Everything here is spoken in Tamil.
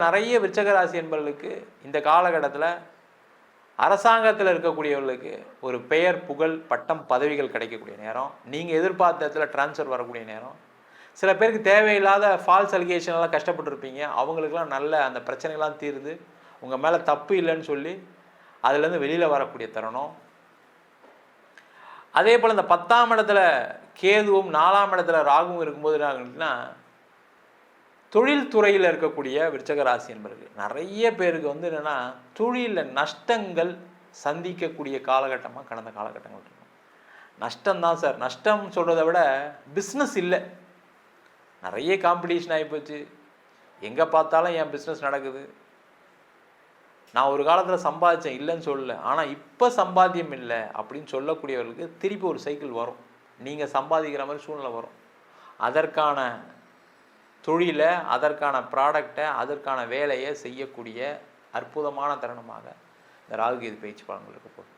நிறைய விருச்சக ராசி என்பவர்களுக்கு இந்த காலகட்டத்தில் அரசாங்கத்தில் இருக்கக்கூடியவர்களுக்கு ஒரு பெயர் புகழ் பட்டம் பதவிகள் கிடைக்கக்கூடிய நேரம், நீங்கள் எதிர்பார்த்த இடத்துல டிரான்ஸ்ஃபர் வரக்கூடிய நேரம். சில பேருக்கு தேவையில்லாத ஃபால்ஸ் அலிகேஷன்லாம் கஷ்டப்பட்டுருப்பீங்க, அவங்களுக்குலாம் நல்ல அந்த பிரச்சனைகள்லாம் தீருது, உங்கள் மேலே தப்பு இல்லைன்னு சொல்லி அதுலேருந்து வெளியில் வரக்கூடிய தருணம். அதே போல் இந்த 10ஆம் இடத்துல கேதுவும் 4ஆம் இடத்துல ராகுவும் இருக்கும்போது என்ன, தொழில்துறையில் இருக்கக்கூடிய விருச்சக ராசி என்பவர்கள் நிறைய பேருக்கு என்னென்னா தொழிலில் நஷ்டங்கள் சந்திக்கக்கூடிய காலகட்டமாக கடந்த காலகட்டங்கள் இருக்கும். நஷ்டம்தான் சார், நஷ்டம் சொல்கிறத விட பிஸ்னஸ் இல்லை, நிறைய காம்படிஷன் ஆகிப்போச்சு, எங்கே பார்த்தாலும் என் பிஸ்னஸ் நடக்குது, நான் ஒரு காலத்தில் சம்பாதிச்சேன் இல்லைன்னு சொல்லலை, ஆனால் இப்போ சம்பாத்தியம் இல்லை அப்படின்னு சொல்லக்கூடியவர்களுக்கு திருப்பி ஒரு சைக்கிள் வரும், நீங்கள் சம்பாதிக்கிற மாதிரி சூழ்நிலை வரும். அதற்கான தொழிலை, அதற்கான ப்ராடக்டை, அதற்கான வேலையை செய்யக்கூடிய அற்புதமான தருணமாக இந்த ராகு கேது பயிற்சி பலன்கள் இருக்க போகுது.